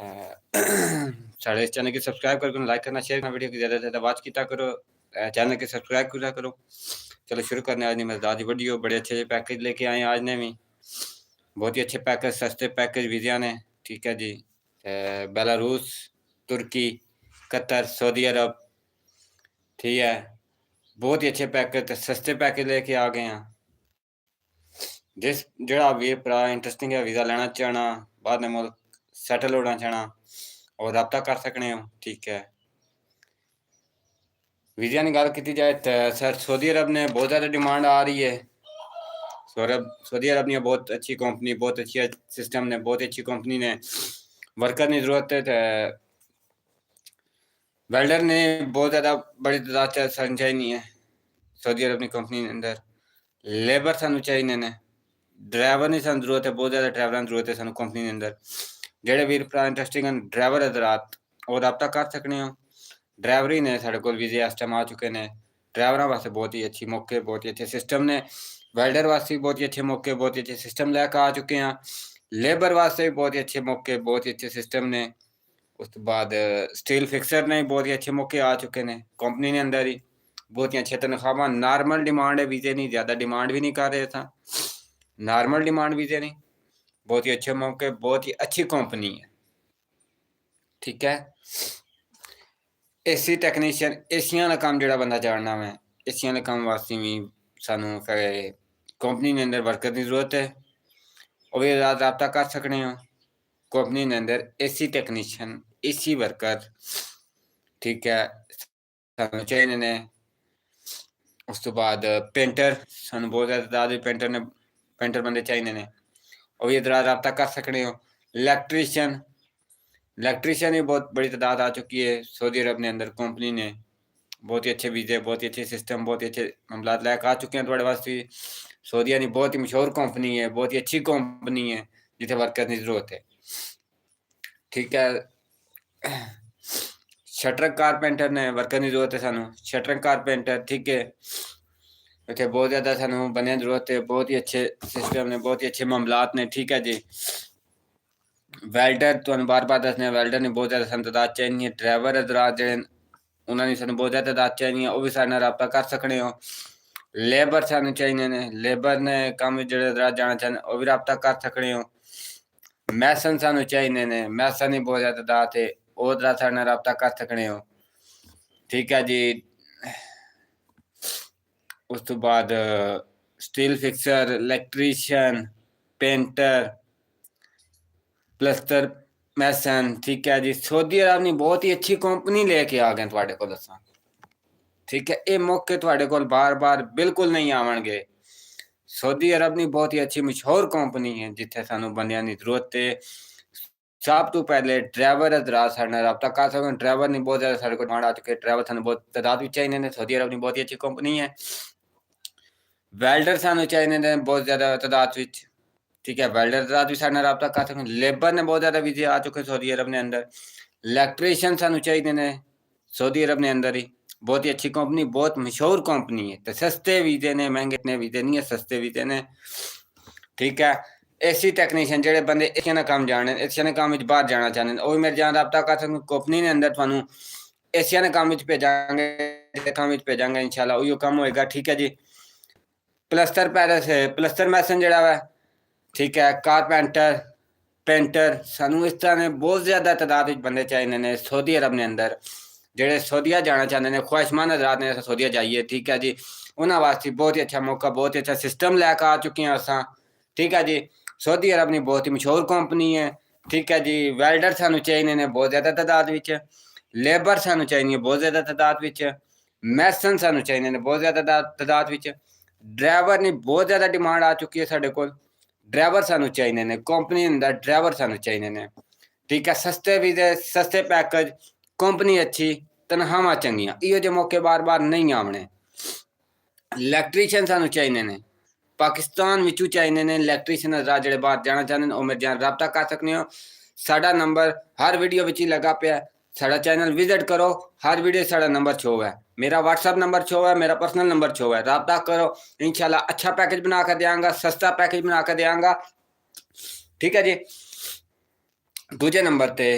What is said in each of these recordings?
साढ़े इस चैनल की सब्सक्राइब करके लाइक करना, शेयर करना, वीडियो की ज़्यादा से ज़्यादा वॉच किया करो, चैनल के सब्सक्राइब किया करो। चलो शुरू करने आज ने मज़ेदार वीडियो, बड़े अच्छे पैकेज लेके आए आज ने भी, बहुत ही अच्छे पैकेज, सस्ते पैकेज वीज़ा ने। ठीक है जी, बेलारूस, तुर्की, कतर, सऊदी अरब, ठीक है, बहुत ही अच्छे पैकेज, सस्ते पैकेज लेके आ गए हैं। जिस जड़ा भी भरा इंटरस्टिंग है वीज़ा लेना चाहना, बाद में मुल्क सैटल होना चाहना और रब्ता कर सकने हो। ठीक है, वीज़ा की गल की जाए तो सर सऊदी अरब ने बहुत ज़्यादा डिमांड आ रही है। सऊदी अरब ने बहुत अच्छी कंपनी, बहुत अच्छी सिस्टम ने, बहुत अच्छी कंपनी ने, वर्कर की जरूरत है तो वेल्डर ने बहुत ज़्यादा बड़ी तादाद सन चाहिए है सऊदी अरब की कंपनी के अंदर। लेबर सानू चाहिए ने, ड्राइवर नहीं सन जरूरत है, बहुत ज़्यादा ड्राइवर की जरूरत है सानू कंपनी के अंदर। जेडे वीर भरा इंटरस्टिंग ड्राइवर हजरात और रब्ता कर सकने हो। ड्राइवर ही ने साढ़े को वीज़े इस टाइम आ चुके हैं। ड्राइवरों वास्ते बहुत ही अच्छी मौके, बहुत ही अच्छे सिस्टम ने। वेल्डर वास्ते भी बहुत ही अच्छे मौके, बहुत ही अच्छे सिस्टम लैके आ चुके हैं। लेबर वास्ते भी बहुत ही अच्छे मौके, बहुत ही अच्छे सिस्टम ने। उस तो बाद स्टील फिक्सर ने बहुत ही अच्छे मौके आ चुके हैं कंपनी के अंदर ही। बहुत ही अच्छे तनख्वाह, नॉर्मल डिमांड है वीज़े नहीं, ज़्यादा डिमांड भी नहीं कर रहे था, नॉर्मल डिमांड वीज़े नहीं। बहुत ही अच्छे मौके, बहुत ही अच्छी कंपनी है। ठीक है, एसी टैक्नीशियन, एसियां का काम जो बंदा जानना मैं, एसियां के काम वास्ते भी सानू कंपनी के अंदर वर्कर की जरूरत है और भी रब्ता कर सकने हो। कंपनी के अंदर एसी टैक्नीशियन, एसी वर्कर, ठीक है, सानू चाहिए ने। उस तो बाद पेंटर, सानू बहुत ज़्यादा तादाद में पेंटर बंदे चाहिए ने और भी रब्ता कर सकने हो। इलेक्ट्रीशियन भी बहुत बड़ी तादाद आ चुकी है सऊदी अरब के अंदर। कंपनी ने बहुत ही अच्छे वीज़े, बहुत ही अच्छे सिस्टम, बहुत ही अच्छे मामलात लैके आ चुके हैं थोड़े वास्ते। सऊदीया की बहुत ही मशहूर कंपनी है, बहुत ही अच्छी कंपनी है जिथे वर्कर की जरूरत है। ठीक है, शटरिंग कारपेंटर ने वर्कर की जरूरत है सानू, शटरिंग कारपेंटर। ठीक है, इतने बहुत ज़्यादा सानू बंदे की जरूरत है, बहुत ही अच्छे सिस्टम ने, बहुत ही अच्छे मामलात ने। ठीक है जी, वेल्डर तो बार बार दसने, वेल्डर ने बहुत ज़्यादा सानू तादाद चाहिए। ड्राइवर हजरात जो उन्होंने सानू बहुत ज़्यादा तादाद चाहिए, वो भी सारे रब्ता कर सकने हो। लेबर सानू चाहिए ने, लेबर ने काम जो जाना चाहते वो भी रब्ता कर सकने हो। मैसन सानू चाहिए ने, मैसन ही बहुत ज़्यादा तादाद है, वो सारे रब्ता कर सकने हो। ठीक है जी, उस तो बाद स्टील फिक्सर, इलेक्ट्रीशियन, पेंटर, प्लस्तर मैसन। ठीक है जी, सऊदी अरब ने बहुत ही अच्छी कंपनी लेके आ गए थोड़े को दसा। ठीक है, ये मौके थोड़े को बार बार बिल्कुल नहीं आवणगे। सऊदी अरब की बहुत ही अच्छी मशहूर कंपनी है जिथे सानू बंदियां की जरूरत है। सब तो पहले ड्राइवर हजरात साडे रब्ता कर सकते। ड्राइवर नहीं बहुत ज़्यादा साढ़े को डिमांड आ चुके, ड्राइवर सानू बहुत तादाद भी चाहिए ने। सऊदी अरब की बहुत ही अच्छी कंपनी है। वेल्डर सानू चाहिए ने बहुत ज़्यादा तादाद विच। ठीक है, वेल्डर हजरात भी साडे रब्ता कर सकते। लेबर ने बहुत ज़्यादा वीज़े आ चुके सऊदी अरब के अंदर। इलेक्ट्रीशियन सानू चाहिए ने सऊदी अरब के अंदर ही। बहुत ही अच्छी कंपनी, बहुत मशहूर कंपनी है। तो सस्ते वीज़े ने, महंगे इतने वीज़े नहीं है, सस्ते वीज़े ने। ठीक है, एसी टैक्नीशियन जो बंदे एशिया का काम जाने, एशिया के काम बाहर जाना चाहते हैं, वो भी मेरे जान रब्ता कर सकते। कंपनी के अंदर थानू एशिया के काम भेजांगे इंशाल्लाह, उही काम होएगा। ठीक है जी, प्लस्तर पैलेस है, प्लस्तर मैसन जड़ा वा, ठीक है, कारपेंटर, पेंटर, सानू इस तरह ने बहुत ज़्यादा तादाद बंदे चाहिए ने सऊदी अरब के अंदर। जेडे सऊदीया जाना चाहते हैं, ख्वाहिशमंद हजरात ने सऊदीया जाइए। ठीक है जी, उन्होंने वास्ते बहुत ही अच्छा मौका, बहुत ही अच्छा सिस्टम लैके आ चुके हैं असा। ठीक है जी, सऊदी अरब की बहुत ही मशहूर कंपनी है। ठीक है जी, वेल्डर सानू चाहिए ने बहुत ज़्यादा तादाद विच, लेबर सानू चाहिए बहुत ज़्यादा तादाद विच, मैसन सानू चाहिए ने बहुत ज़्यादा तादाद विच। ड्राइवर की बहुत ज़्यादा डिमांड आ चुकी है साढ़े को, ड्राइवर सानू चाहिए ने कंपनी अंदर, ड्राइवर सानू चाहिए ने। ठीक है, सस्ते वीज़े, सस्ते पैकेज, कंपनी अच्छी, तनख्वाहां चंगियां, इहो जे मौके बार बार नहीं आवने। इलैक्ट्रीशियन सानू चाहिए ने, पाकिस्तान विचों चाहिए ने इलैक्ट्रीशियन हजरात जेडे बाहर जाना चाहते हैं, वो मेरे जान रब्ता कर सकते हो। साडा नंबर हर वीडियो विच ही लगा पिया, साडा चैनल विजिट करो, हर वीडियो साडा नंबर शो है, मेरा व्हाट्सअप नंबर शो है, मेरा पर्सनल नंबर शो है। रब्ता करो, इंशाल्लाह अच्छा पैकेज बना कर देंगा, सस्ता पैकेज बना कर देंगा। ठीक है जी, दूजे नंबर ते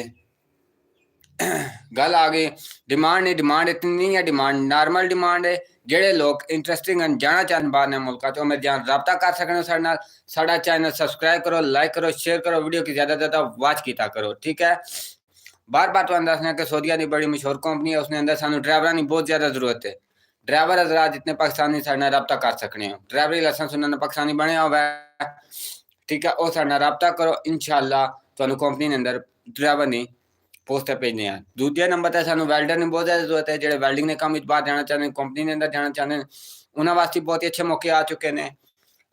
गल आ गई डिमांड नहीं, डिमांड इतनी नहीं है, डिमांड नॉर्मल डिमांड है। जेडे लोग इंटरस्टिंग हैं जाना चाहते बाहर ने मुल्क तो मेरे जान रब्ता कर सकते साढ़े नाल। साडा चैनल सब्सक्राइब करो, लाइक करो, शेयर करो, वीडियो की ज्यादा ज्यादा वॉच किया करो। ठीक है, बार बार तो दसना कि सऊदीया की बड़ी मशहूर कंपनी है, उसने अंदर सानू ड्राइवरों की बहुत ज्यादा जरूरत है। ड्राइवर हजरात जितने पाकिस्तानी साढ़े रब्ता कर सकने हो, ड्राइवरी लाइसेंस उन्होंने पाकिस्तानी बनया हुआ है। ठीक है, वो साढ़े रब्ता करो, इंशाल्लाह तुहानू कंपनी ने अंदर ड्राइवर नहीं पोस्टर भेजने हैं। दूजे नंबर पर सानू वेल्डर की बहुत ज्यादा जरूरत है। जो वेल्डिंग के काम बाहर जाना चाहते हैं, कंपनी के अंदर जाना चाहते हैं, उन्होंने वास्ते बहुत ही अच्छे मौके आ चुके हैं।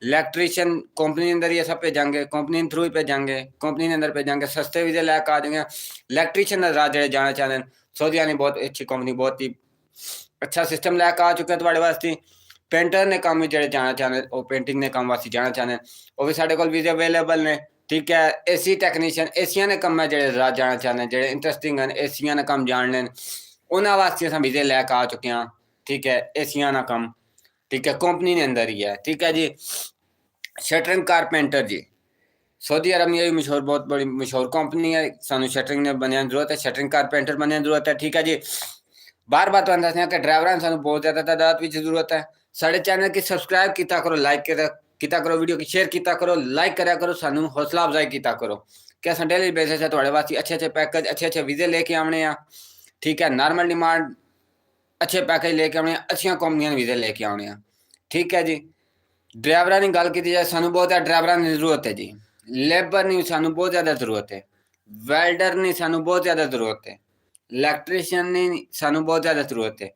इलैक्ट्रीशियन कंपनी के अंदर ही सब भेजांगे, कंपनी थ्रू ही भेजांगे, कंपनी के अंदर भेजांगे, सस्ते वीजे लैके आ जाएंगे। इलैक्ट्रीशियन हजरात जो जाना चाहते हैं, सऊदीया ने बहुत अच्छी कंपनी, बहुत ही अच्छा सिस्टम लैके आ चुके हैं तुम्हारे वास्ते। पेंटर ने काम जो जाना चाहते हैं, वो पेंटिंग ने काम वास्ते जाना चाहते हैं, वो भी साढ़े को वीजे अवेलेबल ने। ठीक है, एसी टैक्नीशियन एसिया ने कम है जो जाना चाहते हैं, जो इंटरस्टिंग हैं एसिया ने कम जानने उन्होंने वास्ते अस वीजे लैके आ चुके हैं। ठीक है, एसिया ना कम, ठीक है, कंपनी ने अंदर ही है। ठीक है जी, शटरिंग कारपेंटर जी, सऊदी अरब में यही मशहूर, बहुत बड़ी मशहूर कंपनी है। सानू शटरिंग ने बनने की जरूरत है, शटरिंग कारपेंटर बनने की जरूरत है। ठीक है जी, बार बार तो दसने कि ड्राइवर सानू बहुत ज्यादा तादाद में जरूरत है। साढ़े चैनल की सब्सक्राइब किया करो, लाइक किया करो, वीडियो की शेयर किया करो, लाइक करा करो, सानू हौसला अफजाई किया करो कि अस डेली बेसिस है थोड़े वास्ते अच्छे अच्छे पैकेज, अच्छे अच्छे वीजे लेके आने हैं। ठीक है, नॉर्मल डिमांड अच्छे पैकेज लेके आने, अच्छी कंपनियां वीजे लेके आने हैं। ठीक है जी, ड्राइवर की गल की जाए, सानू बहुत ज्यादा ड्राइवर की जरूरत है जी। लेबर की सानू बहुत ज्यादा जरूरत है, वेल्डर की सानू बहुत ज्यादा जरूरत है, इलैक्ट्रीशियन की सानू बहुत ज्यादा जरूरत है,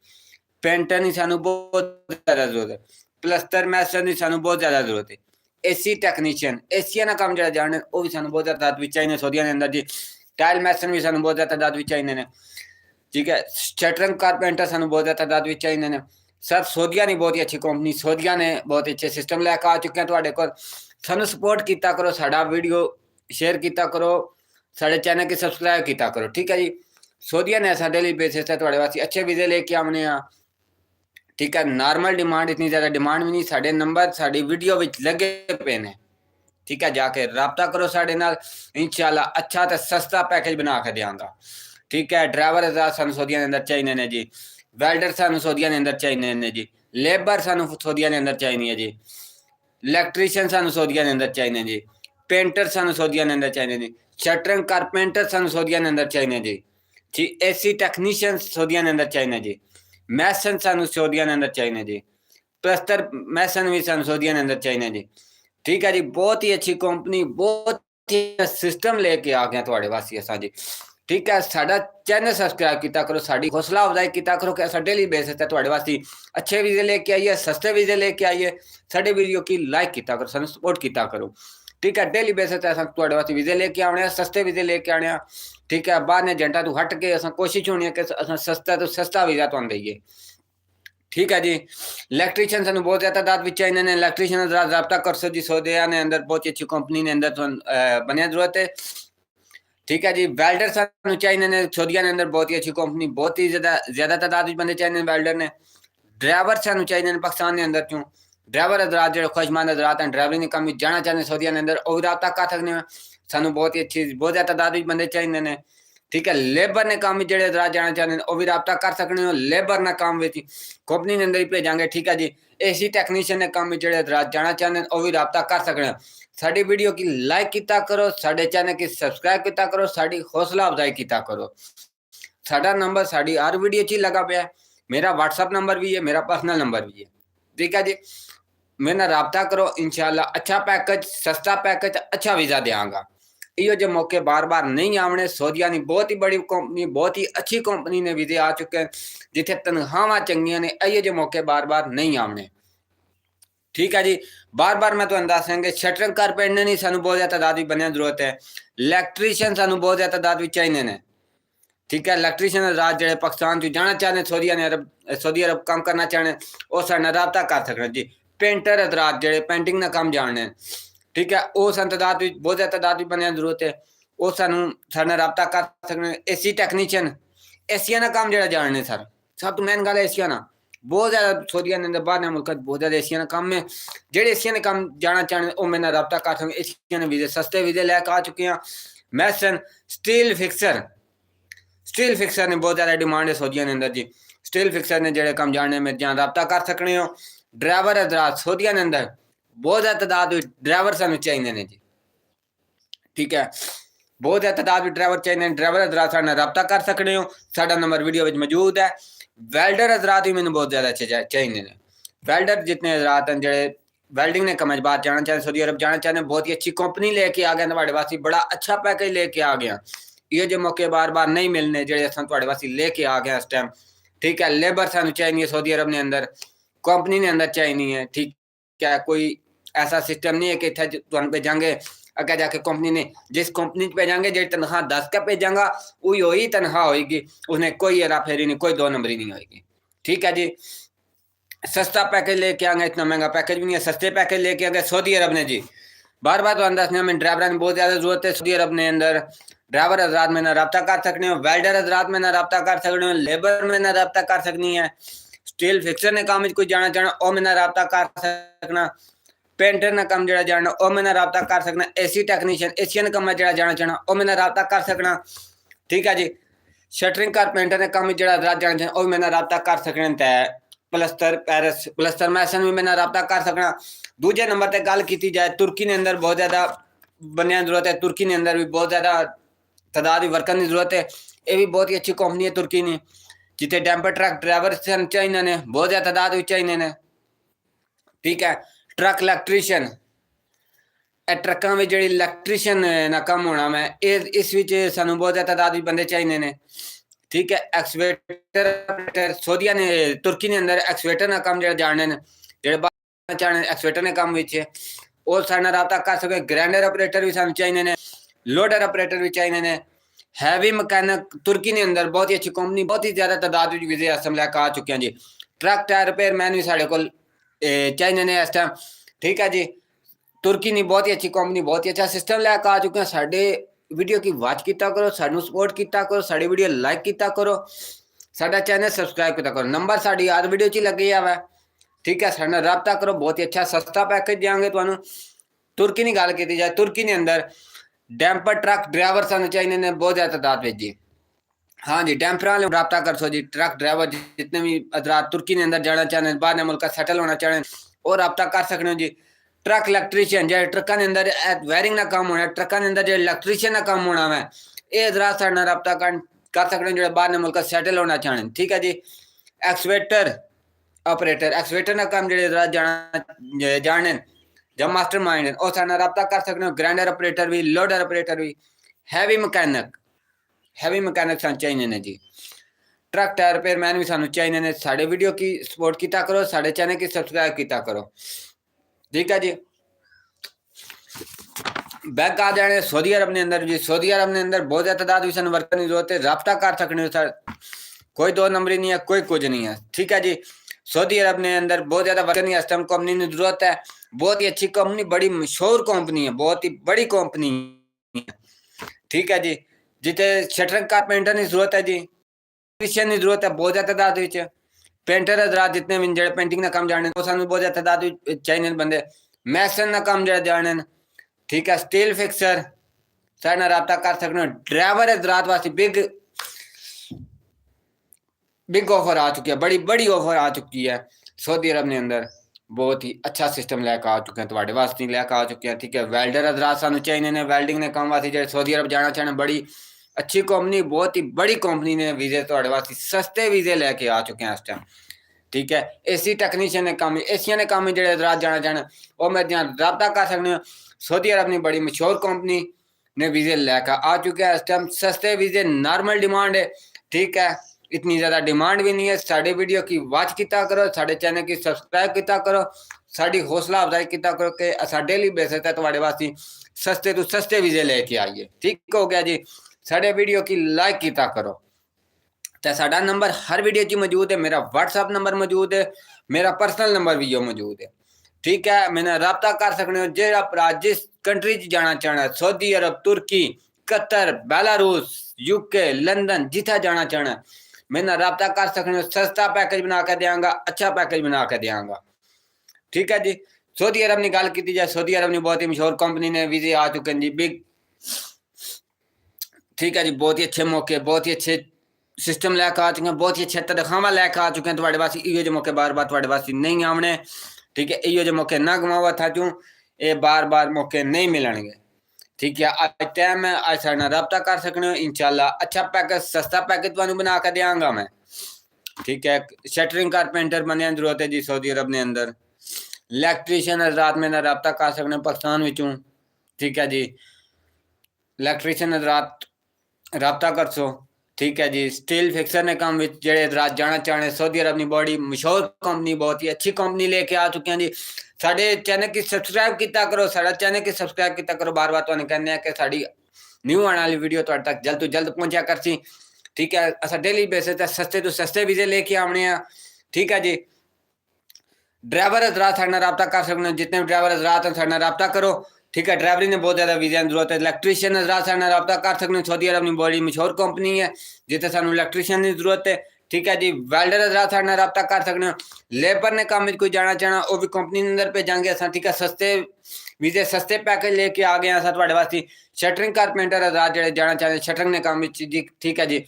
पेंटर की सानू बहुत ज्यादा जरूरत है, प्लस्तर मैस्टर की सानू बहुत ज्यादा जरूरत है, एसी टैक्नीशियन एसिया का काम जो जानने वो भी सानू बहुत ज्यादा तादाद चाहिए सऊदीया के अंदर जी। टाइल मैसन भी सानू बहुत ज्यादा तादाद चाहिए ने। ठीक है, शटरिंग कारपेंटर सानू बहुत ज्यादा तादाद चाहिए ने। सर सऊदीया ने बहुत ही अच्छी कंपनी, सऊदीया ने बहुत अच्छे सिस्टम लैके आ चुके हैं तुहाडे कोल। सानू सपोर्ट किया करो, साडा वीडियो शेयर किया करो, साढ़े चैनल की सब्सक्राइब किया करो। ठीक है जी, सऊदीया ने ऐसा डेली बेसिस है थोड़े वास्ते अच्छे वीजे लेके आने हैं। ठीक है, नॉर्मल डिमांड इतनी ज्यादा डिमांड भी नहीं, साढ़े नंबर साड़ी वीडियो विच लगे पे ने। ठीक है, जाके रब्ता करो साढ़े नाल, इंशाल्लाह अच्छा तो सस्ता पैकेज बना के देंगा। ठीक है, ड्राइवर हज़ार सानू सऊदीया के अंदर चाहिए ने जी, वेल्डर सानू सऊदीया के अंदर चाहिए ने जी, लेबर सानू सऊदीया के अंदर चाहिए जी, इलैक्ट्रीशियन सानू सऊदीया के अंदर चाहिए जी, पेंटर सानू सऊदीया के अंदर चाहिए जी, शटरिंग कारपेंटर सानू सऊदीया के अंदर चाहिए जी, जी एसी टैक्नीशियन सऊदीया के अंदर चाहिए जी, मैसन सानू सऊदीया के अंदर चाहिए जी, प्लस्तर मैसन भी सानू सऊदीया के अंदर चाहिए जी। ठीक है जी, बहुत ही अच्छी कंपनी, बहुत ही सिस्टम लेके आ गए थोड़े वास्ते असा जी। ठीक है, साडा चैनल सब्सक्राइब किया करो, साड़ी हौसला अफजाई किया करो कि अस डेली बेसिस है थोड़े वास्ते अच्छे वीजे लेके आइए, सस्ते वीजे लेके आइए, साडे वीडियो की लाइक किया करो, सानू सपोर्ट किया करो। ठीक है, डेली बेसिस अस थोड़े वास्ते वीजे लेके आने, सस्ते वीजे लेके आने। ठीक है, बाहर ने एजेंटा तो हट के अस कोशिश होनी है कि अस सस्ता तो सस्ता वीजा तुहानू दईए। ठीक है जी, इलैक्ट्रीशियन सानू बहुत ज्यादा तादाद विच चाहिए ने, इलैक्ट्रीशियन रब्ता कर सो जी, सऊदीया ने अंदर बहुत अच्छी कंपनी ने अंदर बनने जरूरत है। ठीक है जी, वेल्डर सानू चाहिए ने, सऊदीया के अंदर बहुत ही अच्छी कंपनी, बहुत ही ज्यादा तादाद में बंदे चाहिए वेल्डर ने। ड्राइवर सानू चाहिए ने पाकिस्तान के अंदर क्यों, ड्राइवर हजरात जो खुशमंद हजरात हैं, ड्राइवरिंग काम जाना चाहते सऊदीया के अंदर, वो भी रब्ता कर सकते हैं। सानू बहुत ही अच्छी, बहुत ज्यादा तादाद में बंदे चाहिए ने। ठीक है, लेबर ने काम जो हजरात जाना चाहते हैं वो भी रब्ता कर सकते हो, लेबर ने काम कंपनी के अंदर ही भेजांगे। ठीक है जी, एसी टैक्नीशियन ने काम जो हजरात जाना चाहते हैं वो भी रब्ता कर सकते हैं। साड़ी वीडियो की लाइक किया करो, साढ़े चैनल की सब्सक्राइब किया करो, साड़ी हौसला अफजाई किया करो। साडा नंबर साड़ी हर वीडियो च लगा पाया, मेरा व्हाट्सअप नंबर भी है, मेरा पर्सनल नंबर भी है। ठीक है जी, मेरे ना रब्ता करो, इंशाल्लाह अच्छा पैकेज, सस्ता पैकेज, अच्छा वीजा देंगा। इो जो मौके बार बार नहीं आने, सऊदीया की बहुत ही बड़ी कंपनी, बहुत ही अच्छी कंपनी ने वीजे आ चुके हैं, जिथे तनख्वाहां चंगियां ने, इो जो मौके बार बार नहीं आने। ठीक है जी, बार बार मैं तुहानू दस देंगे, शटरिंग कारपेंटर नहीं सानू बहुत ज्यादा तादाद बनने की जरूरत है, इलैक्ट्रीशियन सानू बहुत ज्यादा तादाद चाहिए ने। ठीक है, इलैक्ट्रीशियन हजरात जो पाकिस्तान जो जाना चाहते हैं, सऊदी अरब काम करना चाहते हैं, वो साढ़े रब्ता कर सकते जी। पेंटर हजरात जो पेंटिंग का काम जानने, ठीक है, वो सन तादाद बहुत ज्यादा तादाद बनने की जरूरत है, वो सानू साढ़े रब्ता कर सकते। एसी टैक्नीशियन एसिया का काम जो जानने सर, सब तो मेन गल है एसिया ना, बहुत ज्यादा सऊदीया के अंदर बाहर मुल्क बहुत ज्यादा एसिया का काम है। जो एसिया ने काम जाना चाहते वो मेरे रब्ता कर सकते, एसिया ने वीजे सस्ते वीजे लैके आ चुके हैं। मैसन स्टील फिक्सर ने बहुत ज़्यादा डिमांड है सऊदिया के अंदर जी। स्टील फिक्सर ने जेड़े कम जाने में जहाँ रब्ता कर सकने हो। ड्राइवर हजरात सऊदिया के अंदर बहुत ज़्यादा तादाद ड्राइवर सानू चाहिए ने जी, ठीक है, बहुत ज़्यादा तादाद ड्राइवर चाहिए। ड्राइवर हजरात साढ़े नाल रब्ता कर सकने हो, साडा नंबर वीडियो में मौजूद है। वैल्डर हजरात भी मैंने बहुत ज़्यादा अच्छे चाहिए ने। वेल्डर जितने हजरात हैं जेड़े वेल्डिंग ने कम बात जाना चाहते सऊदी अरब जाना चाहते हैं, बहुत ही अच्छी कंपनी लेके आ गए तुहाडे वास्ते, बड़ा अच्छा पैकेज लेके आ गया। ये जो मौके बार बार नहीं मिलने जेड़े असां तुहाडे वास्ते लेके आ गए इस टाइम, ठीक है। लेबर सानू चाहिए सऊदी अरब ने अंदर, कंपनी ने अंदर चाहिए है, ठीक है। कोई ऐसा सिस्टम नहीं है कि इतना तुहानू भेजांगे अगर जाके कंपनी ने जिस कंपनी भेजांगे जी तनख्वाह दस के भेजांगा वही तनख्वाह होगी, उसने कोई हेरा फेरी नहीं, कोई दो नंबरी नहीं होगी, ठीक है जी। सस्ता पैकेज लेके आ गए, इतना महंगा पैकेज भी नहीं है, सस्ते पैकेज लेके आ गए सऊदी अरब ने जी। बार बार तो दसने में ड्राइवर की बहुत ज़्यादा जरूरत है सऊदी अरब ने अंदर। ड्राइवर हजरात में ना रब्ता कर सकते हो, वेल्डर हजरात में ना रब्ता कर सकते हो, लेबर में ना रब्ता कर सकनी है, स्टील फिक्सर ने काम कोई जाना चाहना वह में ना रब्ता कर सकना, पेंटर ने काम जरा जाना वह में ना रब्ता कर सकना, एसी टेक्नीशियन एशियन कम जरा जाना चाहना वह में ना रब्ता कर सकना, ठीक है जी। शटरिंग कारपेंटर ने काम जरा जाना चाहना वह में ना रब्ता कर सकना तय। प्लस्तर मैसन भी मैंने रब्ता कर सकना। दूजे नंबर पर गल की जाए तुर्की ने अंदर बहुत ज़्यादा बनिया जरूरत है, तुर्की ने अंदर भी बहुत ज़्यादा तादाद वर्कर की जरूरत है। ये भी बहुत ही अच्छी कंपनी है तुर्की ने, जितने डैम्पर ट्रक ड्राइवर चाहिए ने बहुत ज़्यादा तादाद चाहिए ने, ठीक है। ट्रक इलैक्ट्रीशियन ट्रकों में जी इलैक्ट्रीशियन ना कम होना मैं इस सानू बहुत ज़्यादा तादाद बंदे चाहिए ने, ठीक है। एक्सवेटर सऊदिया ने तुर्की ने अंदर एक्सवेटर ना काम जो जानने जो एक्सवेटर ने काम और साढ़े रब्ता कर सके। ग्राइंडर ऑपरेटर भी सानू चाहिए ने, लोडर ऑपरेटर भी चाहिए ने, हैवी मकैनिक तुर्की ने अंदर बहुत ही अच्छी कंपनी बहुत ही ज़्यादा तादाद वीजे असम लैके आ चुके हैं जी। ट्रक टायर रिपेयर मैन भी साढ़े को चाहिए ने इस टाइम, ठीक है जी। तुर्की ने बहुत ही अच्छी कंपनी बहुत ही अच्छा सिस्टम लैके आ चुके हैं। साढ़े वीडियो की वॉच किया करो, सानू सपोर्ट किया करो, साड़ी वीडियो लाइक किया करो, साडा चैनल सबसक्राइब किया करो, नंबर साड़ी याद वीडियो च लगे हुआ, ठीक है। साढ़े नाल रब्ता करो, बहुत ही अच्छा सस्ता पैकेज देंगे तुहानू। तुर्की की गल की जाए तुर्की ने अंदर डैम्पर ट्रक ड्राइवर सानू चाहिए ने बहुत ज़्यादा तादाद भेजी। हाँ जी, डैम्पर वाले रब्ता कर सो जी। ट्रक ड्राइवर जितने भी हजरात तुर्की ने अंदर जाना चाहते बाहर मुल्क सैटल होना चाहते और रब्ता कर सकते हो जी। ट्रक इलैक्ट्रीशियन जो ट्रकों के अंदर वायरिंग का काम होना, ट्रकों के अंदर जो इलैक्ट्रीशियन का काम होना है, ये हजरात साढ़े नाल रब्ता कर सकते हैं जो बाहर मुल्क सैटल होना चाहते, ठीक है जी। एक्सवेटर ऑपरेटर एक्सवेटर का काम जो हजरात जाने जब मास्टर माइंड और साढ़े नाल रब्ता कर सकते हो। ग्राइंडर ऑपरेटर भी, लोडर ऑपरेटर भी, हैवी मकैनिक सानू चाहिए ने जी। ट्रक टायर रिपेयर मैन भी सानू चाहिए ने। साढ़े वीडियो की सपोर्ट किया करो, साढ़े चैनल की सब्सक्राइब किया करो, ठीक है जी। बैक आ जाने सऊदी अरब ने अंदर जी। सऊदी अरब ने अंदर बहुत ज़्यादा तादाद भी सानू वर्कर की जरूरत है, रब्ता कर सकते हो सर, कोई दो नंबरी नहीं है, कोई कुछ नहीं है, ठीक है जी। सऊदी अरब ने अंदर बहुत ज़्यादा वर्कर नहीं है, कंपनी की जरूरत है, बहुत ही अच्छी कंपनी, बड़ी मशहूर कंपनी है, बहुत ही बड़ी कंपनी है, ठीक है जी। जिते शटरिंग कारपेंटर की जरूरत है जी, इलेक्ट्रीशियन की जरूरत है बहुत ज़्यादा तादाद, पेंटर हजरात जितने भी जो पेंटिंग का काम जाने सानू बहुत ज़्यादा तादाद चाहिए बंदे, मैसन का काम जो जाने, ठीक है। स्टील फिक्सर साढ़े नाल रब्ता कर सकते हो। ड्राइवर हजरात वास्ते बिग ऑफर आ चुकी है, बड़ी बड़ी ऑफर आ चुकी है। सऊदी अरब ने अंदर बहुत ही अच्छा सिस्टम लैके आ चुके हैं, तुम्हारे वास्ते लैके आ चुके हैं, ठीक है। वेल्डर हजरात सानू चाहिए ने, वेल्डिंग ने काम वास्ते जो सऊदी अरब जाना चाहते, बड़ी अच्छी कंपनी, बहुत ही बड़ी कंपनी ने वीजे तुम्हारे वास्ते सस्ते वीजे लैके आ चुके हैं इस टाइम, ठीक है। एसी टेक्नीशियन ने काम एशिया ने काम जो हजरात जाना चाहते वो मैं रब्ता कर सकते हो। सऊदी अरब की बड़ी मशहूर कंपनी ने वीजे लैके आ चुके हैं इस टाइम, सस्ते वीजे, नॉर्मल डिमांड है, ठीक है। इतनी ज़्यादा डिमांड भी नहीं है। साढ़े वीडियो की वॉच किया करो, साढ़े चैनल की सब्सक्राइब किया करो, साड़ी हौसला अफजाई किया करो कि असा डेली बेसिस पर तुम्हारे वास्ते सस्ते तो सस्ते वीजे लेके आइए, ठीक हो गया जी। साढ़े वीडियो की लाइक किया करो, तो साडा नंबर हर वीडियो च मौजूद है, मेरा व्हाट्सअप नंबर मौजूद है, मेरा पर्सनल नंबर भी मौजूद है, ठीक है। मैंने रब्ता कर सकते हो जो भरा जिस कंट्री च जाना चाहना, सऊदी अरब, तुर्की, कतर, बेलारूस, यूके, लंदन, जिथे जाना चाहना मैंने रब्ता कर सकते हो। सस्ता पैकेज बना के देंगा, अच्छा पैकेज बना के देंगा, ठीक है जी। सऊदी अरब की गल की जाए, सऊदी अरब की बहुत ही मशहूर कंपनी ने वीजे आ चुके हैं जी। ठीक है जी, बहुत ही अच्छे मौके, बहुत ही अच्छे सिस्टम लैके आ चुके हैं, बहुत ही अच्छे तनखावां लैके आ चुके हैं तुहाडे वास्ते। इहो जे मौके बार बार तुहाडे वास्ते नहीं आवने। ठीक है, इहो जे मौके ना गवाओ था चूं, ये बार बार मौके नहीं मिलणगे। ठीक है, आज टाइम है, आज साडे नाल राबता कर सकने हो इंशाल्लाह। अच्छा पैकेज, सस्ता पैकेज तुहानू बना के देंगा मैं। ठीक है, शटरिंग कारपेंटर बनने की जरूरत है जी सऊदी अरब ने अंदर। इलैक्ट्रीशियन हजरात में राबता कर सकने पाकिस्तान विचों। ठीक है जी, इलैक्ट्रीशियन हजरात राबता कर सो। ठीक है जी, स्टील फिक्सर ने काम जेड़े हजरात जाना चाहने सऊदी अरब की बड़ी मशहूर कंपनी, बहुत ही अच्छी कंपनी लेके आ चुके हैं जी। साडे चैनल की सब्सक्राइब किया करो, साडा चैनल की सब्सक्राइब किया करो। बार बार तुहानू कहने हैं कि साडी न्यू आने वाली वीडियो तुहाडे तक जल्द तो जल्द पहुंचा करसी। ठीक है, असा डेली बेसिस ते सस्ते तो सस्ते वीजे लेके आने हैं। ठीक है जी, ड्राइवर हजरात साडे नाल राबता कर सकते हो, जितने भी ड्राइवर हजरात हैं साडे नाल राबता करो। ठीक है, ड्राइवरी ने बहुत ज़्यादा वीज़ा की जरूरत है। इलैक्ट्रीशियन हजरात साडे नाल राबता कर सकते हो, सऊदी अरब की बड़ी मशहूर कंपनी है जिथे सानू इलैक्ट्रीशियन की जरूरत है। ठीक है जी, वैल्डर हजरात साडे नाल राबता कर सकते हो। लेबर ने काम में कोई जाना चाहना, वो भी कंपनी के अंदर भेजांगे असां। ठीक है, सस्ते वीजे, सस्ते पैकेज लेके आ गए असां तुहाडे वास्ते। शटरिंग कारपेंटर हजरात जेड़े जाना चाहते शटरिंग ने काम विच जी। ठीक है जी,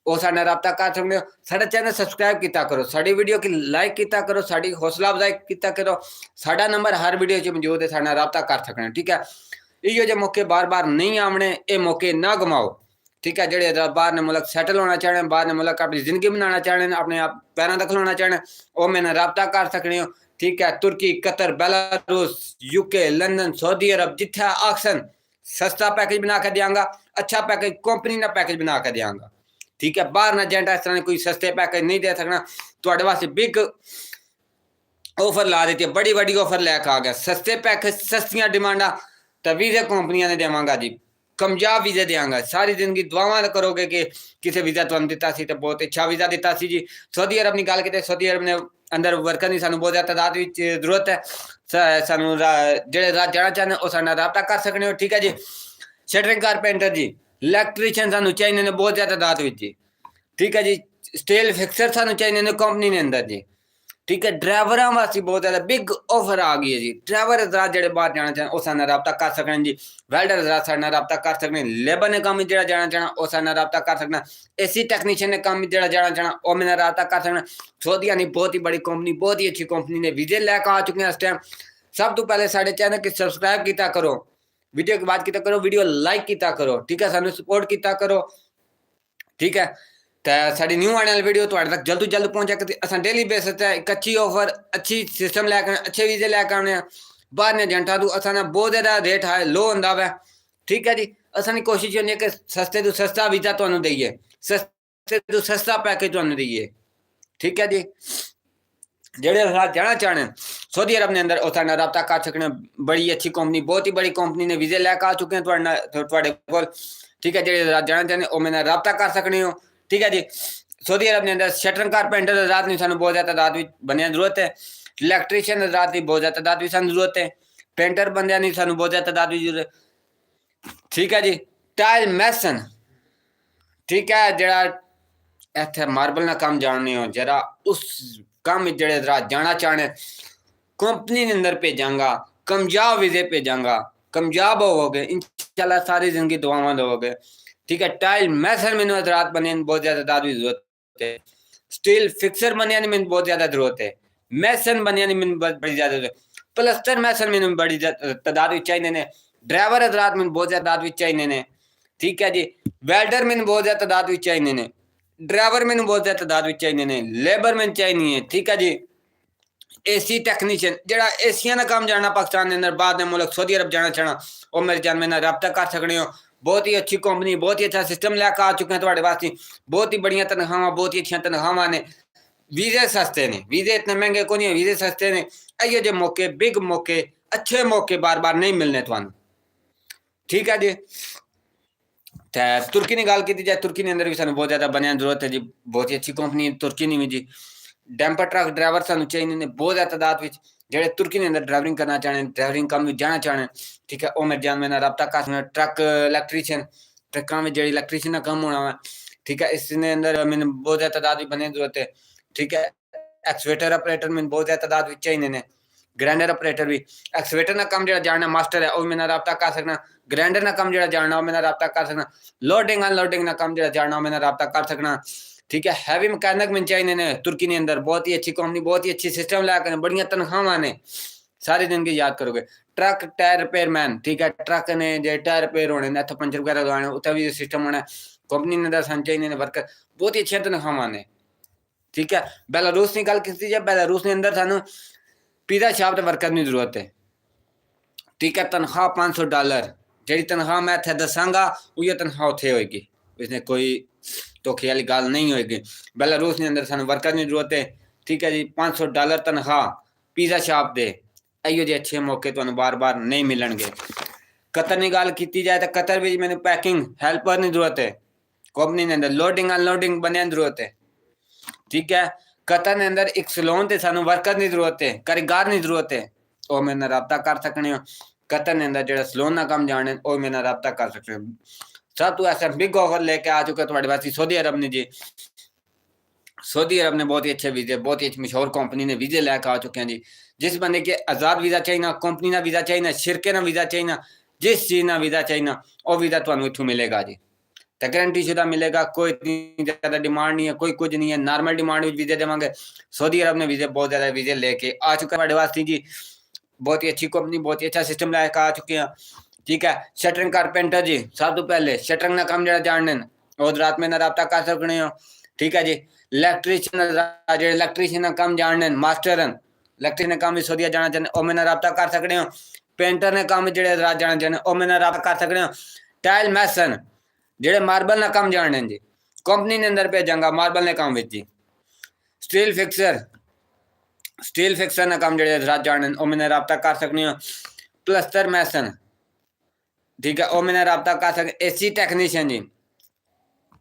वो साडे नाल राबता कर सकते हो। साडा चैनल सब्सक्राइब किया करो, साडी वीडियो की लाइक किया करो, साडी हौसला अफजाई किया करो। साडा नंबर हर वीडियो च मौजूद है, साडे नाल राबता कर सकते हैं। ठीक है, इहो जे मौके बार बार नहीं आवने, ये मौके ना गमाओ। ठीक है, जेड़े बाहर ने मुल्क सैटल होना चाहते, बाहर ने मुल्क अपनी जिंदगी बनाना चाहते हैं, अपने आप पैरों तक खलोना चाहते हैं, वो मेरे राबता कर सकते हो। ठीक है, Turkey, Qatar, Belarus, UK, London, Saudi Arab, जिथे आक्सन सस्ता पैकेज बना के देंगा, अच्छा पैकेज कंपनी का पैकेज बना के देंगा। ठीक है, बाहर ना जेंट इस तरह कोई सस्ते पैकेज नहीं दे सकना। तुहाडे वास्ते बिग ऑफर ला देती है, बड़ी बड़ी ऑफर लैके आ गया। सस्ते पैकेज, सस्तियां डिमांडा तो वीजे कंपनियां ने देवांगा जी, कामयाब वीजे देंगा। सारी जिंदगी दुआवां करोगे कि किसी वीजा तुहानू दिता सी तो बहुत अच्छा वीजा दिता सी जी। सऊदी अरब की गल कीते, सऊदी अरब ने अंदर वर्कर की सानू बहुत ज़्यादा तादाद की जरूरत है। सानू जेड़े रात जाना चाहते वो साडे नाल राबता कर सकते हो। ठीक है जी, शटरिंग कारपेंटर जी, इलैक्ट्रीशियन सानू चाहिए ने बहुत ज़्यादा तादाद विच जी। ठीक है जी, स्टील फिक्सर सानू चाहिए ने कंपनी ने अंदर जी। ठीक है, ड्राइवरों वास्ते बहुत ज़्यादा बिग ऑफर आ गई है जी। ड्राइवर हजरात जेड़े बाहर जाना चाहते वो साडे नाल राबता कर सकते हैं जी। वेल्डर हजरात साडे नाल राबता कर सकते हैं। लेबर ने काम जेड़ा जाना चाहना वो साडे नाल राबता कर सकना। एसी टेक्नीशियन ने काम जेड़ा जाना चाहना वो मेरे नाल राबता कर सकना। सऊदीया की बहुत ही बड़ी कंपनी, बहुत ही अच्छी कंपनी ने वीजे लैके आ चुके हैं इस टाइम। सब तो पहले साडे चैनल की सब्सक्राइब किया करो, वीडियो के बाद किया करो, वीडियो लाइक किया करो। ठीक है, सानू सपोर्ट किया करो। ठीक है, तो साडी न्यू आने वाली वीडियो तुहाडे तक जल्द तो जल्द पहुंचा करती। असां डेली बेसिस ते एक अच्छी ऑफर, अच्छी सिस्टम लैके, अच्छे वीजे लैके आने। बाहर ने एजेंटा तो असां ना बहुत ज़्यादा रेट हाई लो होंदा वै। ठीक है जी, असां दी कोशिश होंदी है कि सस्ते तो सस्ता वीजा तुहानू दईए, सस्ते तो सस्ता पैकेज तुहानू दईए। ठीक है जी, जेड़े हजरात जाना चाहने सऊदी अरब ने अंदर उस साडे नाल राबता कर सकने। बड़ी अच्छी कंपनी, बहुत ही बड़ी कंपनी ने वीजे लैके आ चुके हैं तुहाडे कोल। ठीक है, जेड़े हजरात जाना चाहने वो मेरे नाल राबता कर सकने हो। ठीक है जी, सऊदी अरब के अंदर शटरिंग कारपेंटर हजरात की सानू बहुत ज़्यादा तादाद बनने की जरूरत है। इलैक्ट्रीशियन हजरात की बहुत ज़्यादा तादाद की सानू जरूरत है। पेंटर बंदियां की सानू बहुत ज़्यादा तादाद की जरूरत है। ठीक है जी, टाइल मैसन, ठीक है, जरा इत्थे मार्बल ना काम जानने हो जरा, उस काम में जेड़े हजरात जाना चाहने कंपनी के अंदर भेजांगा, कामयाब वीजे भेजांगा, कामयाब होवोगे इंशाल्लाह, सारी जिंदगी दुआवां दोगे। ठीक है, टाइल मैसन मैनू हजरात बने बहुत ज़्यादा तादाद की जरूरत है। स्टील फिक्सर बनिया मैंने बहुत ज़्यादा जरूरत है। मैसन बनिया मैंने बड़ी ज़्यादा जरूरत है। प्लस्तर मैसन मैंने बड़ी तादाद चाहिए ने। ड्राइवर हजरात मैंने बहुत ज़्यादा तादाद चाहिए ने। ठीक है जी, वेल्डर मैंने बहुत ज़्यादा तादाद चाहिए ने। ड्राइवर मैंने बहुत ज़्यादा तादाद चाहिए ने। लेबर मैंने चाहिए है। ठीक है जी, एसी टेक्नीशियन जेड़ा एसिया का काम जाना पाकिस्तान के अंदर, बाद में मुल्क सऊदी अरब जाना चाहना वो मेरे जान में राबता कर सकते हो। बहुत ही अच्छी कंपनी, बहुत ही अच्छा सिस्टम लैके आ चुके हैं तुहाडे वास्ते। बहुत ही बढ़िया तनखावां, बहुत ही अच्छी तनखावां ने। वीजे सस्ते ने, वीजे इतने महंगे को नहीं, वीजे सस्ते ने। इहो जे मौके, बिग मौके, अच्छे मौके बार बार नहीं मिलने तुहानू। ठीक है जी, तुर्की की गल की जाए, तुर्की के अंदर भी सानू बहुत ज़्यादा बनने की जरूरत है जी। बहुत ही अच्छी कंपनी है तुर्की ने भी जी। डैम्पर ट्रक ड्राइवर सानू चाहिए ने बहुत ज़्यादा तादाद में, जेड़े तुर्की के अंदर ड्राइवरिंग करना चाहने, ड्राइवरिंग काम में जाना चाहने। ठीक है, वो मेरे जान में राबता कर सकते। ट्रक इलैक्ट्रीशियन, ट्रकों में जेड़ी इलैक्ट्रीशियन का काम होना है। ठीक है, इसने अंदर मैंने बहुत ज़्यादा तादाद भी बनने की जरूरत है। ठीक है, एक्सवेटर ऑपरेटर में बहुत ज़्यादा तादाद चाहिए ने। ग्राइंडर ऑपरेटर भी, एक्सवेटर ना काम जो जानना मास्टर है वह मेरे नाल रब्ता कर सकना, ग्राइंडर ना काम जो जानना वह मेरे नाल रब्ता कर सकना, लोडिंग अनलोडिंग ना काम जो जानना वह मेरे नाल रब्ता कर सकना। ठीक है, हैवी मैकेनिक में चाहिए ने तुर्की ने अंदर बहुत ही अच्छी कंपनी, बहुत ही अच्छी सिस्टम लाकर बढ़िया तनख्वाह ने सारी जिंदगी याद करोगे। ट्रक टायर रिपेयर मैन, ठीक है, ट्रक ने जो टायर रिपेयर होने ने पंचर वगैरह लगाने उत्थे भी सिस्टम होना कंपनी ने अंदर सन चाहिए ने वर्कर बहुत ही अच्छे तनख्वाह ने। ठीक है, बेलारूस की गल की जाए, बेलारूस के अंदर सानू पिज़्ज़ा शॉप के वर्कर की जरूरत है। ठीक है, तनख्वाह $500, जी तनख्वाह मैं इतने दसांगा उही तनख्वाह उत्थे होएगी, इसने कोई धोखे वाली गल नहीं होएगी। बेलारूस के अंदर सानू वर्कर की जरूरत है। ठीक है जी, $500 तनख्वाह पिज़्ज़ा शॉप दे, इहो जे अच्छे मौके तुहानू बार बार नहीं मिलणगे। कतर की गल की जाए तो कतर भी मैंने पैकिंग हैल्पर की जरूरत है, कंपनी के अंदर लोडिंग अनलोडिंग बंदे की जरूरत है। ठीक है, कतर के अंदर एक सलोन से सानू वर्कर की जरूरत है, कारीगर की जरूरत है, वह मेरे नाल रब्ता कर सकने हो। कतर के अंदर जो सलोन का काम जाने वह मेरे नाल रब्ता कर सकते हो। सब तो ऐसा बिग ऑफर लेके आ चुका तुम्हारे पास सऊदी अरब ने जी। सऊदी अरब ने बहुत ही अच्छे वीजे, बहुत ही मशहूर कंपनी ने वीजे लैके आ चुके हैं जी। जिस बंदे के आजाद वीजा चाहिए ना, कंपनी का वीजा चाहिए ना, शिरके का वीजा चाहिए ना, जिस चीज़ का वीजा चाहिए ना वह वीजा तुहानू इत्थों मिलेगा जी। तो गारंटी शुदा मिलेगा, कोई इतनी ज़्यादा डिमांड नहीं है, कोई कुछ नहीं है, नॉर्मल डिमांड में वीजे देवांगे। सऊदी अरब ने वीजे बहुत ज़्यादा वीजे लेके आ चुका है वास्ते जी। बहुत ही अच्छी कंपनी, बहुत ही अच्छा सिस्टम लेके आ चुके हैं। ठीक है, शटरिंग कारपेंटर जी, सब तो पहले शटरिंग का काम जो जानने और रात में रब्ता कर सकने हो। ठीक है जी, इलेक्ट्रीशियन का काम जानने मास्टर इलेक्ट्रीशियन काम भी सऊदी जाना चाहते वह मेरे रब्ता कर सकते हो। पेंटर ने काम जो रात जाना चाहते वह मेरे रब्ता कर सकते हो। टाइल मैसन जेडे मार्बल ना काम जानने जी, कंपनी ने अंदर भेजांगा मार्बल ने काम जी। स्टील फिक्सर ना काम जो रात जानने वह मैंने रब्ता कर सकने हो। प्लस्तर मैसन, ठीक है, वह मैंने रब्ता कर सकते। एसी टेक्नीशियन जी,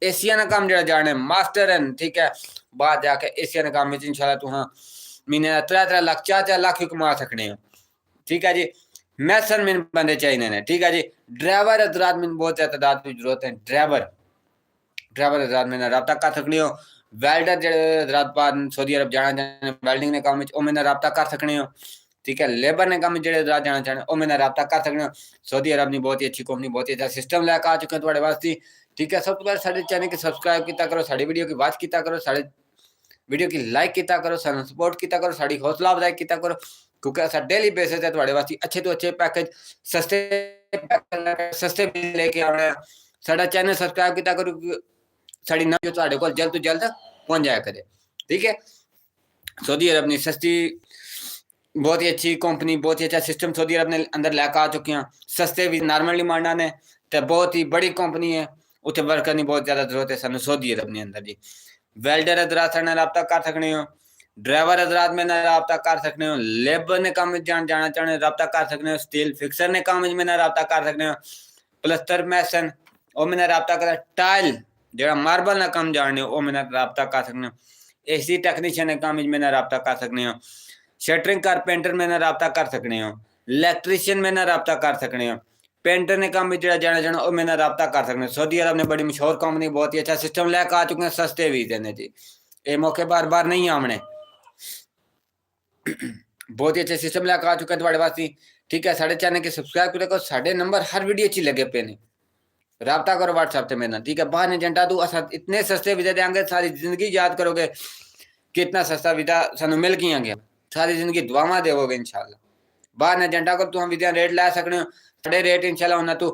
एशिया का काम जो जाने मास्टर है। ठीक है, बाहर जाके एशिया का काम इंशाल्लाह तुहां महीने 3-3 लाख 4-4 लाख कमा सकने हो। ठीक है जी, मैसन में बंदे चाहिए ने। ठीक है जी, ड्राइवर हजरात में बहुत ज्यादा की जरूरत है। ड्राइवर हजरात में रब्ता कर सकने हो। वेल्डर जो हजरात बाहर सऊदी अरब जाना चाहते वेल्डिंग ने काम में रब्ता कर सकने हो। ठीक है, लेबर ने काम जो हजरात जाना चाहते वह मैंने रब्ता कर सकने हो। सऊदी अरब की बहुत ही अच्छी कंपनी, बहुत ही अच्छा सिस्टम लैके आ चुके हैं तुम्हारे वास्ते। ठीक है, सब तो पहले साडे चैनल को सब्सक्राइब किया करो, साडी वीडियो की वॉच किया करो, साडे वीडियो की लाइक किया करो, सानू सपोर्ट किया करो, साडी हौसला अफजाई किया करो, क्योंकि असा डेली बेसिस है तुम्हारे वास्ते अच्छे तो अच्छे पैकेज सस्ते लेके आना है। साडा चैनल सब्सक्राइब किया करो, साड़ी नवी जो तुहाडे कोल जल्द तो जल्द पहुंच जाया करे। ठीक है, सऊदी अरब ने सस्ती बहुत ही अच्छी कंपनी, बहुत ही अच्छा सिस्टम सऊदी अरब ने अंदर लैके आ चुके हैं। सस्ते भी नॉर्मल डिमांडा ने, तो बहुत ही बड़ी कंपनी है, उत्थे वर्कर की बहुत ज्यादा जरूरत है सानू सऊदी अरब ने अंदर जी। वेल्डर हजरात से रब्ता कर सकने हो, ड्राइवर हजरात में रब्ता कर सकते हो, लेबर ने काम जाना चाहने रब्ता कर सकते हो, स्टील फिक्सर ने काम में रब्ता कर सकते हो, प्लस्तर मैसन वो मैंने रब्ता कर, टाइल जो मार्बल ना काम जानने वो मैंने रब्ता कर सकते हो, एसी टेक्नीशियन ने काम में रब्ता कर सकते हो, शटरिंग कारपेंटर में रब्ता कर सकते हो, इलेक्ट्रीशियन में रब्ता कर सकते हो, पेंटर ने काम में जाना चाहना वो मैंने रब्ता कर सकते हो। सऊदी अरब ने बड़ी मशहूर कंपनी, बहुत ही अच्छा सिस्टम लैके आ चुके हैं, सस्ते भी देने जी, ये मौके बार बार नहीं आने। बहुत ही अच्छे सिस्टम लैके आ चुके हैं तुम्हारे वास्ते। ठीक है, साढ़े चैनल के सब्सक्राइब करो, साढ़े नंबर हर वीडियो अच्छी लगे पे ने, रब्ता करो व्हाट्सएप से मेरे ना। ठीक है, बाहर ने जंटा तू असा इतने सस्ते वीजा देंगे, सारी जिंदगी याद करोगे कि इतना सस्ता वीजा सानू मिल गया गया, सारी जिंदगी दुआवां देवोगे इंशाल्लाह। बाहर ने जंटा कर तू वीजा रेट लै सकने हो, साढ़े रेट इंशाल्लाह होना तू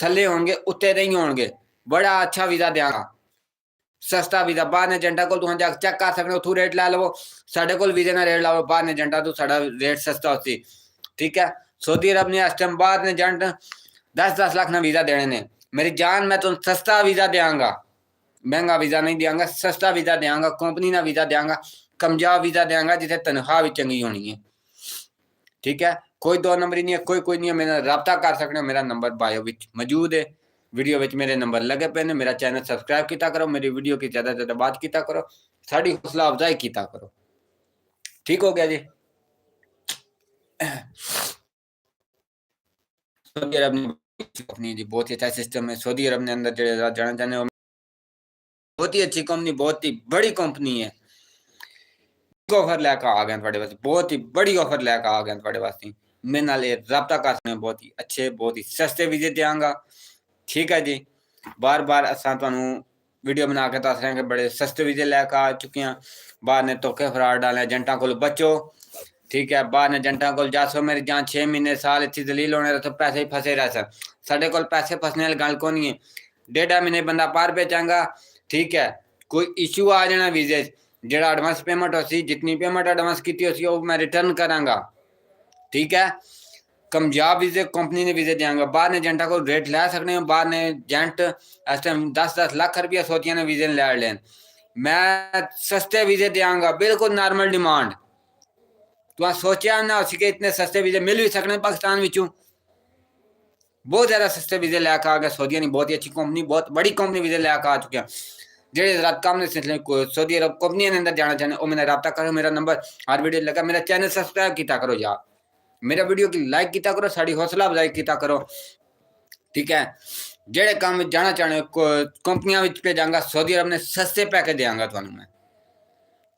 थले होंगे उत्ते नहीं होंगे, बड़ा अच्छा वीजा देंगा, सस्ता वीजा। बाहर ने एजेंटा को तुम जाके चेक कर सकते हो, उथू रेट ला लो, साढ़े को वीजे ना रेट लाओ, बाहर ने एजेंटा तो साढ़ा रेट सस्ता होती। ठीक है, सऊदी अरब ने इस टाइम बाहर ने एजेंट 10-10 लाख ना वीजा देने ने, मेरी जान मैं तुम सस्ता वीजा देंगा, महंगा वीजा नहीं देंगा, सस्ता वीजा देंगा, कंपनी ना वीजा देंगा, कामयाब वीजा देंगा जिसे तनख्वाह भी चंगी होनी है। ठीक है, कोई दो नंबरी नहीं है, कोई नहीं है, मेरा रब्ता कर सकते हो, मेरा नंबर बायो विच मौजूद है, वीडियो विच मेरे नंबर लगे पे ने। मेरा चैनल सब्सक्राइब किया करो, मेरी वीडियो की ज्यादा ज्यादा बात किया करो, साड़ी हौसला अफजाई किया करो। ठीक हो गया जी। सऊदी अरब ने जी बहुत ही अच्छा सिस्टम है, सऊदी अरब ने अंदर जाना चाहने बहुत ही अच्छी कंपनी, बहुत ही बड़ी कंपनी है। ऑफर लैके आ गए थोड़े वास्ते, बहुत ही बड़ी ऑफर लैके आ गए थोड़े वास्ते। मेरे नाल रबता कर सकते, बहुत ही अच्छे बहुत ही सस्ते वीजे देंगा। ठीक है जी, बार बार असा तुहानू वीडियो बना के दस रहे हैं कि बड़े सस्ते वीजे लैके आ चुके हैं। बाहर ने धोखे फ्रॉड डाले एजेंटा को बचो। ठीक है, बाहर ने एजेंटा को जासो मेरी जान 6 महीने साल इतनी दलील होने तो पैसे ही फसे रह सर। साढ़े को पैसे फसने वाली गल को नहीं है। 1.5 महीने बंदा पार भेजांगा। ठीक है, कोई इशू आ जाना वीजे जेड़ा एडवांस पेमेंट हो सी, जितनी पेमेंट एडवांस की हो सी वो मैं रिटर्न करांगा। ठीक है, कामयाब वीजे कंपनी ने वीजे देंगे। बाहर ने एजेंटा को रेट लै सकने हो, बाहर ने एजेंट इस टाइम 10-10 लाख रुपया सोचिया ने वीजे लै लेन। मैं सस्ते वीजे देंगा, बिल्कुल नॉर्मल डिमांड। तो सोचा ना कि इतने सस्ते वीजे मिल भी सकने पाकिस्तान विचों। बहुत ज्यादा सस्ते वीजे लैके आ गए। सऊदीया बहुत ही अच्छी कंपनी, बहुत बड़ी कंपनी वीजे लैके आ चुके हैं। जेडे रात काम ने सिलसिले सऊदी अरब कंपनी के अंदर जाना चाहते हो मेरा रब्ता करो। मेरा नंबर हर वीडियो लगा। मेरा चैनल सब्सक्राइब किया करो यार, मेरा वीडियो की लाइक किया करो, साड़ी हौसला अफजाई किया करो। ठीक है, जेडे काम जाना चाहते कंपनियां भेजांगा, सऊदी अरब ने सस्ते पैकेज देंगा तुहानू मैं।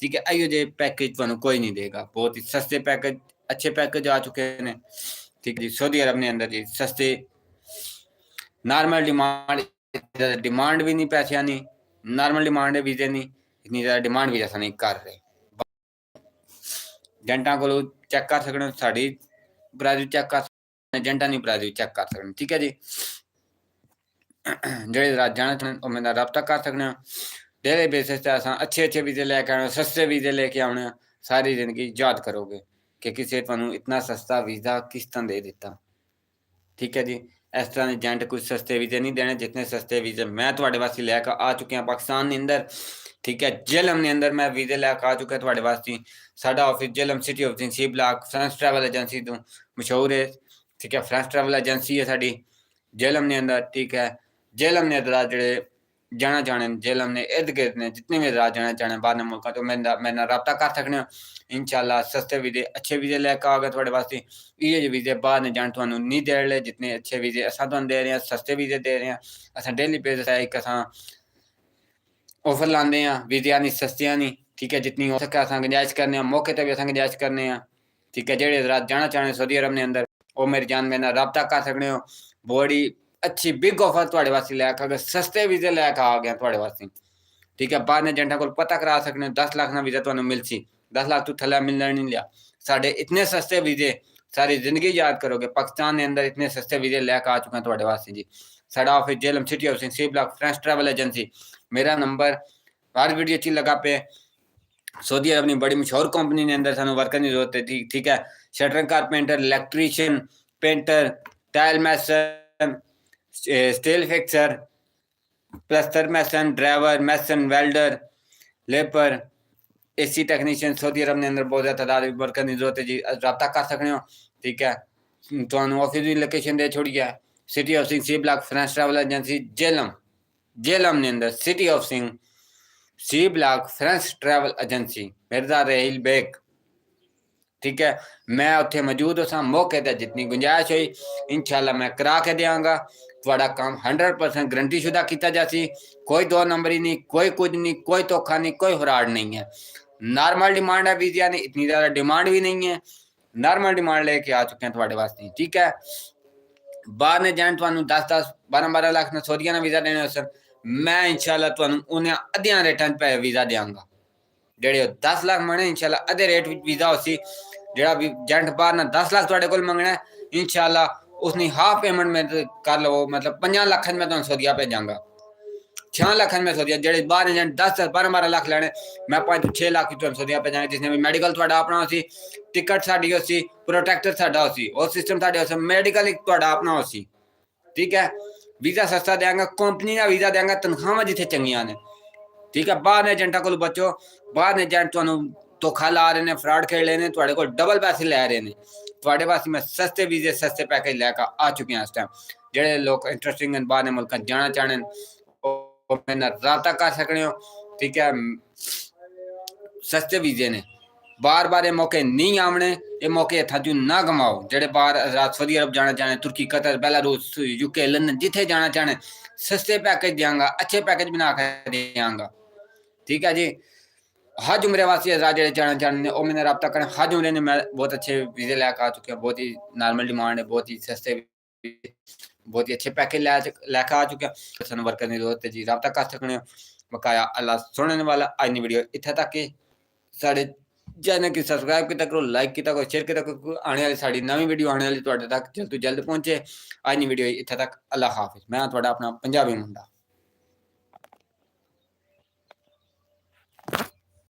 ठीक है, आइयो जे पैकेज तुहानू कोई नहीं देगा। बहुत ही सस्ते पैकेज, अच्छे पैकेज आ चुके हैं। ठीक है जी, सऊदी अरब ने अंदर जी सस्ते नॉर्मल डिमांड भी नहीं, पैसे नहीं, नॉर्मल डिमांड है वीजे नहीं, इतनी ज़्यादा डिमांड भी ऐसा नहीं कर रहे। एजेंटा को चेक कर सकते, साड़ी बरादरी चेक कर सकते, एजेंटा नहीं बरादरी चेक कर सकते। ठीक है जी, जेडे जाना चाहते मेरा रब्ता कर सकते हो। डेली बेसिस पे अस अच्छे अच्छे वीजे लैके आने, सस्ते वीजे लेके आने। सारी जिंदगी याद करोगे कि किसी तुहानू इतना सस्ता वीजा किस तरह दे दिता। ठीक है जी, इस तरह एजेंट कुछ सस्ते वीजे नहीं देने जितने सस्ते वीजे मैं तुहाडे वास्ते लैके आ चुके हैं पाकिस्तान के अंदर। ठीक है, जेलम के अंदर मैं वीजे लैके आ चुका तुहाडे वास्ते। साडा office Jhelum city of C block friends travel agency तो मशहूर है। ठीक है, फ्रेंड्स ट्रैवल एजेंसी है साड़ी जेलम के अंदर। ठीक है, जेलम ने हजरात जेडे जाना चाहने, जेलम ने इर्द गिर्द ने जितने भी हजरात जाना चाहने बाहर ने मुल्कों तो मेरे रब्ता कर सकने हो। इंशाल्लाह सस्ते वीजे अच्छे वीजे लैके आ गए तुहाडे वास्ते। ये वीजे बाहर ने जान तुहानू नहीं दे रहे जितने अच्छे वीजे असां तुहानू दे रहे हैं, सस्ते वीजे दे रहे हैं। असां डेली बेसिस एक असां ऑफर लाते हैं वीजे नहीं सस्तियां नहीं। ठीक है, जितनी हो सके असां गुंजाइश करने हैं, मौके पर भी असां गुंजाइश करने हैं। ठीक है, जेडे हजरात जाना चाहने सऊदी अरब ने अंदर वो मेरी जान मेरे रब्ता कर सकते हो। बड़ी अच्छी बिग ऑफर तुहाडे वास्ते लैके अगर सस्ते वीजे लैके आ गए तुहाडे वास्ते। ठीक है, बाहर ने एजेंटा को पता करा सकने 10 लाख ना वीजा तुहानू मिल सी, 10 लाख तो थल्ले मिलना नहीं लिया। साढ़े इतने सस्ते वीजे सारी जिंदगी याद करोगे। पाकिस्तान के अंदर इतने सस्ते वीजे लैके आ चुके हैं तुहाडे वास्ते जी। साडा office Jhelum city of C block friends travel agency. मेरा नंबर हर वीडियो अच्छी लगा पे। सऊदी अरब अपनी बड़ी मशहूर कंपनी के अंदर सानू वर्कर की जरूरत है। ठीक है, shuttering carpenter, electrician, painter, tile mason, steel fixer, plaster mason, driver mason, welder, labour, AC technician Saudi Arab के अंदर बहुत ज्यादा तादाद वर्कर की जरूरत है जी। रब्ता कर सकते हो। ठीक है, तुहानू ऑफिस की लोकेशन दे छोड़ी है city of Singh C block friends travel agency Jhelum. Jhelum के अंदर city of Singh C block friends travel agency Mirza Rehil Baig. ठीक है, मैं उत्थे मौजूद हो मौके पर जितनी गुंजाइश हुई इंशाल्लाह मैं करा के देंगा। थोड़ा काम 100% गारंटी शुदा किया जासी। कोई दो नंबरी नहीं, कोई कुछ नहीं, कोई धोखा नहीं, कोई फ्रॉड नहीं है। नॉर्मल डिमांड है वीजा ने, इतनी ज़्यादा डिमांड भी नहीं है। नॉर्मल डिमांड लेके आ चुके हैं थोड़े वास्ते। ठीक है, बाहर ने जान तुहानू 10-10 12-12 लाख ने सऊदीया वीजा देने सर। मैं इंशाल्लाह तुहानू उन्हें अद्धिया रेटा पे वीजा देंगा। जेडे 10 लाख मंगने इंशाल्लाह अद्धे रेट वीजा होसी। जेड़ा भी एजेंट बाहर ना 10 लाख तुहाडे कोल मंगना इंशाल्लाह उसने हाफ पेमेंट में कर लो, मतलब 50 लाख में तुहानू सऊदीया भेजांगा। 6 लाख में सऊदीया जेडे बाहर एजेंट 10-12 लाख लेने मैं 5-6 लाख की तुहानू सऊदीया भेजांगा। जिसने भी मेडिकल तुहाडा अपना होसी, टिकट साडी होसी, प्रोटेक्टर साडा होसी, और सिस्टम साडे होसी, मेडिकल एक तुहाडा अपना होसी। ठीक है, वीजा सस्ता देंगा, कंपनी का वीजा देंगा, तनख्वाह जिथे चंगियां ने। ठीक है, बाहर ने एजेंटा को बचो। बाहर ने एजेंट तुहानू धोखा ला रहे हैं, फ्रॉड खेल रहे हैं, तुहाडे को डबल पैसे लै रहे हैं। तुहाडे वास्ते मैं सस्ते वीजे सस्ते पैकेज लैके आ चुके हैं। इस टाइम जेडे लोग इंटरस्टिंग बाहर ने मुल्क जाना चाहते मेरे नाल रब्ता कर सकते हो। ठीक है, सस्ते वीजे ने, बार बार ये मौके नहीं आने, ये मौके हथा चू ना गमाओ। जेडे बाहर सऊदी अरब जाना चाहते, तुर्की, कतर, बेलारूस, यूके, लंदन जिथे जाना चाहते सस्ते पैकेज देंगा, अच्छे पैकेज बना कर देंगा। ठीक है जी, हज उम्रे वास्ते आजाद जो जाना चाहते हैं वो मैंने रब्ता करें। हज उम्रे ने मैं बहुत अच्छे वीज़े लैके आ चुके हैं, बहुत ही नॉर्मल डिमांड है, बहुत ही सस्ते, बहुत ही अच्छे पैकेज लैके आ चुके हैं। सन वर्कर की जरूरत है जी, रब्ता कर सकते हो। बकाया अल्लाह सुनने वाला अज वीडियो इत्थे तक ही। साढ़े चैनल की सबसक्राइब किया करो, लाइक किया करो, शेयर किया करो। आने वाली साड़ी नवी वीडियो आने वाली तुहाडे तक जल्द तो जल्द पहुंचे। अज वीडियो इत्थे तक। अल्लाह हाफिज़। मैं तुहाडा अपना पंजाबी मुंडा।